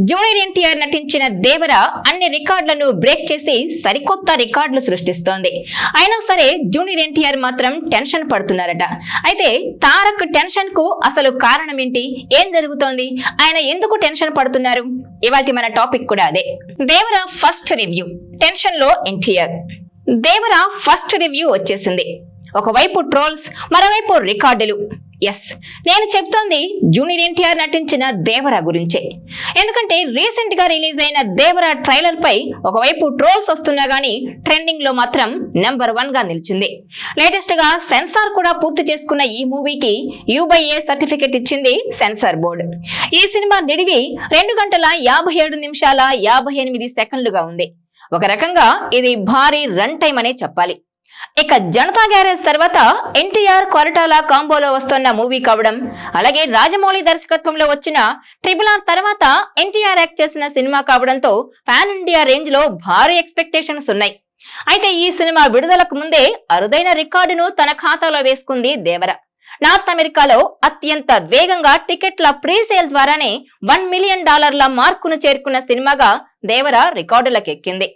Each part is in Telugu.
జూనియర్ ఎన్టీఆర్ నటించిన దేవర అన్ని రికార్డులను బ్రేక్ చేసి సరికొత్త రికార్డులు సృష్టిస్తోంది. అయినా సరే జూనియర్ ఎన్టీఆర్ మాత్రం టెన్షన్ పడుతున్నారట. అయితే తారక్ టెన్షన్ కు అసలు కారణం ఏంటి, ఏం జరుగుతోంది, ఆయన ఎందుకు టెన్షన్ పడుతున్నారు? ఇవాల్టి మన టాపిక్ కూడా అదే. దేవర ఫస్ట్ రివ్యూ, టెన్షన్ లో ఎన్టీఆర్. దేవర ఫస్ట్ రివ్యూ వచ్చేసింది. ఒకవైపు ట్రోల్స్, మరోవైపు రికార్డులు. ఎస్, నేను చెప్తోంది జూనియర్ ఎన్టీఆర్ నటించిన దేవర గురించే. ఎందుకంటే రీసెంట్ గా రిలీజ్ అయిన దేవర ట్రైలర్ పై ఒకవైపు ట్రోల్స్ వస్తున్నా గానీ ట్రెండింగ్ లో మాత్రం నెంబర్ 1 గా నిలిచింది. లేటెస్ట్ గా సెన్సార్ కూడా పూర్తి చేసుకున్న ఈ మూవీకి U/A సర్టిఫికెట్ ఇచ్చింది సెన్సార్ బోర్డు. ఈ సినిమా నిడివి 2 గంటల 57 నిమిషాల 58 సెకండ్లుగా ఉంది. ఒక రకంగా ఇది భారీ రన్ టైం అనే చెప్పాలి. ఇక జనతా గ్యారేజ్ తర్వాత ఎన్టీఆర్ కొరటాల కాంబోలో వస్తున్న మూవీ కావడం, అలాగే రాజమౌళి దర్శకత్వంలో వచ్చిన RRR తర్వాత ఎన్టీఆర్ యాక్ట్ చేసిన సినిమా కావడంతో పాన్ ఇండియా రేంజ్ లో భారీ ఎక్స్పెక్టేషన్స్ ఉన్నాయి. అయితే ఈ సినిమా విడుదలకు ముందే అరుదైన రికార్డును తన ఖాతాలో వేసుకుంది దేవర. నార్త్ అమెరికాలో అత్యంత వేగంగా టికెట్ల ప్రీ సేల్ ద్వారానే $1 మిలియన్ మార్కును చేరుకున్న సినిమాగా దేవర రికార్డులకెక్కింది.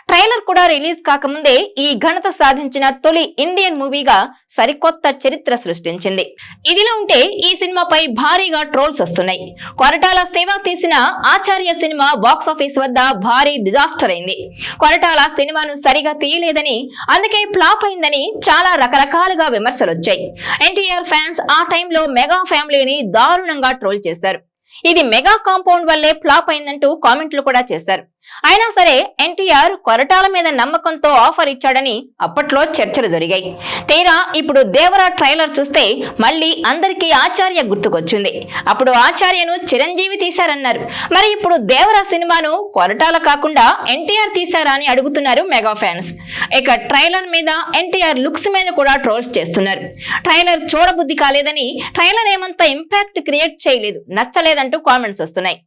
ట్రైలర్ కూడా రిలీజ్ కాకముందే ఈ ఘనత సాధించిన తొలి ఇండియన్ మూవీగా సరికొత్త చరిత్ర సృష్టించింది. ఇదిలా ఉంటే ఈ సినిమాపై భారీగా ట్రోల్స్ వస్తున్నాయి. కొరటాల శివ తీసిన ఆచార్య సినిమా బాక్సాఫీస్ వద్ద భారీ డిజాస్టర్ అయింది. కొరటాల సినిమాను సరిగా తీయలేదని, అందుకే ఫ్లాప్ అయిందని చాలా రకరకాలుగా విమర్శలు వచ్చాయి. ఎన్టీఆర్ ఫ్యాన్స్ ఆ టైంలో మెగా ఫ్యామిలీని దారుణంగా ట్రోల్ చేశారు. ఇది మెగా కాంపౌండ్ వల్లే ఫ్లాప్ అయిందంటూ కామెంట్లు కూడా చేశారు. అయినా సరే ఎన్టీఆర్ కొరటాల మీద నమ్మకంతో ఆఫర్ ఇచ్చాడని అప్పట్లో చర్చలు జరిగాయి. తీరా ఇప్పుడు దేవర ట్రైలర్ చూస్తే మళ్ళీ అందరికీ ఆచార్య గుర్తుకొచ్చింది. అప్పుడు ఆచార్యను చిరంజీవి తీశారన్నారు. మరి ఇప్పుడు దేవర సినిమాను కొరటాల కాకుండా ఎన్టీఆర్ తీశారా అని అడుగుతున్నారు మెగా ఫ్యాన్స్. ఇక ట్రైలర్ మీద ఎన్టీఆర్ లుక్స్ మీద కూడా ట్రోల్స్ చేస్తున్నారు. ట్రైలర్ చూడబుద్ధి కాలేదని, ట్రైలర్ ఏమంత ఇంపాక్ట్ క్రియేట్ చేయలేదు, నచ్చలేదంటూ కామెంట్స్ వస్తున్నాయి.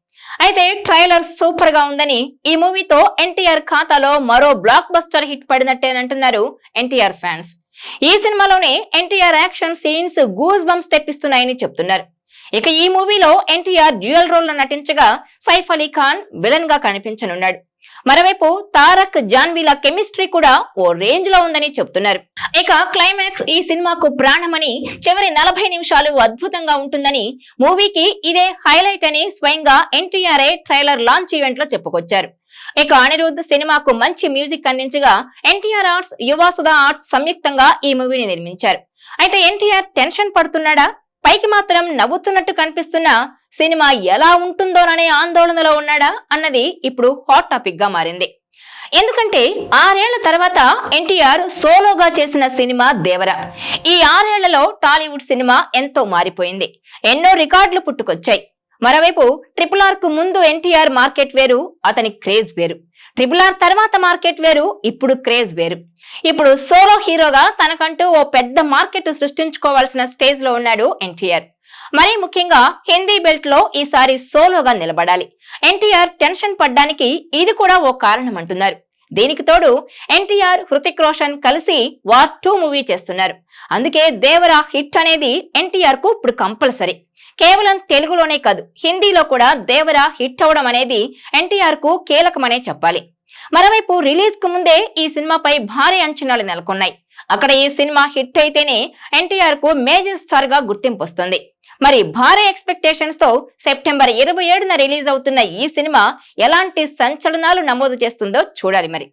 అయితే ట్రైలర్ సూపర్ గా ఉందని, ఈ మూవీతో ఎన్టీఆర్ ఖాతాలో మరో బ్లాక్ బస్టర్ హిట్ పడినట్టేనంటున్నారు ఎన్టీఆర్ ఫ్యాన్స్. ఈ సినిమాలోనే NTR action scenes goosebumps తెప్పిస్తున్నాయని చెప్తున్నారు. ఇక ఈ మూవీలో ఎన్టీఆర్ డ్యూయల్ రోల్ లో నటించగా సైఫ్ అలీ ఖాన్ విలన్ గా కనిపించనున్నాడు. మరోవైపు తారక్ జాన్వీల కెమిస్ట్రీ కూడా ఓ రేంజ్ లో ఉందని చెప్తున్నారు. ఇక క్లైమాక్స్ ఈ సినిమాకు ప్రాణమని, చివరి 40 నిమిషాలు అద్భుతంగా ఉంటుందని, మూవీకి ఇదే హైలైట్ అని స్వయంగా ఎన్టీఆర్ ట్రైలర్ లాంచ్ ఈవెంట్ లో చెప్పుకొచ్చారు. ఇక అనిరుద్ధ్ సినిమాకు మంచి మ్యూజిక్ అందించగా ఎన్టీఆర్ ఆర్ట్స్, యువసుధ ఆర్ట్స్ సంయుక్తంగా ఈ మూవీని నిర్మించారు. అయితే ఎన్టీఆర్ టెన్షన్ పడుతున్నాడా? పైకి మాత్రం నవ్వుతున్నట్టు కనిపిస్తున్న సినిమా ఎలా ఉంటుందోననే ఆందోళనలో ఉన్నాడా అన్నది ఇప్పుడు హాట్ టాపిక్ గా మారింది. ఎందుకంటే 6 ఏళ్ల తర్వాత ఎన్టీఆర్ సోలోగా చేసిన సినిమా దేవర. ఈ 6 ఏళ్లలో టాలీవుడ్ సినిమా ఎంతో మారిపోయింది. ఎన్నో రికార్డులు పుట్టుకొచ్చాయి. మరోవైపు RRR కు ముందు ఎన్టీఆర్ మార్కెట్ వేరు, అతని క్రేజ్ వేరు. RRR తర్వాత మార్కెట్ వేరు, ఇప్పుడు క్రేజ్ వేరు. ఇప్పుడు సోలో హీరోగా తనకంటూ ఓ పెద్ద మార్కెట్ సృష్టించుకోవాల్సిన స్టేజ్ లో ఉన్నాడు ఎన్టీఆర్. మరీ ముఖ్యంగా హిందీ బెల్ట్ లో ఈసారి సోలోగా నిలబడాలి. ఎన్టీఆర్ టెన్షన్ పడ్డానికి ఇది కూడా ఓ కారణం అంటున్నారు. దీనికి తోడు ఎన్టీఆర్, హృతిక్ రోషన్ కలిసి వార్ 2 మూవీ చేస్తున్నారు. అందుకే దేవర హిట్ అనేది ఎన్టీఆర్ కు ఇప్పుడు కంపల్సరీ. కేవలం తెలుగులోనే కాదు, హిందీలో కూడా దేవర హిట్ అవడం అనేది ఎన్టీఆర్ కు కీలకమనే చెప్పాలి. మరోవైపు రిలీజ్ కు ముందే ఈ సినిమాపై భారీ అంచనాలు నెలకొన్నాయి. అక్కడ ఈ సినిమా హిట్ అయితేనే ఎన్టీఆర్ కు మేజర్ స్టార్ గా గుర్తింపు వస్తుంది. మరి భారీ ఎక్స్పెక్టేషన్స్ తో సెప్టెంబర్ 27న రిలీజ్ అవుతున్న ఈ సినిమా ఎలాంటి సంచలనాలు నమోదు చేస్తుందో చూడాలి మరి.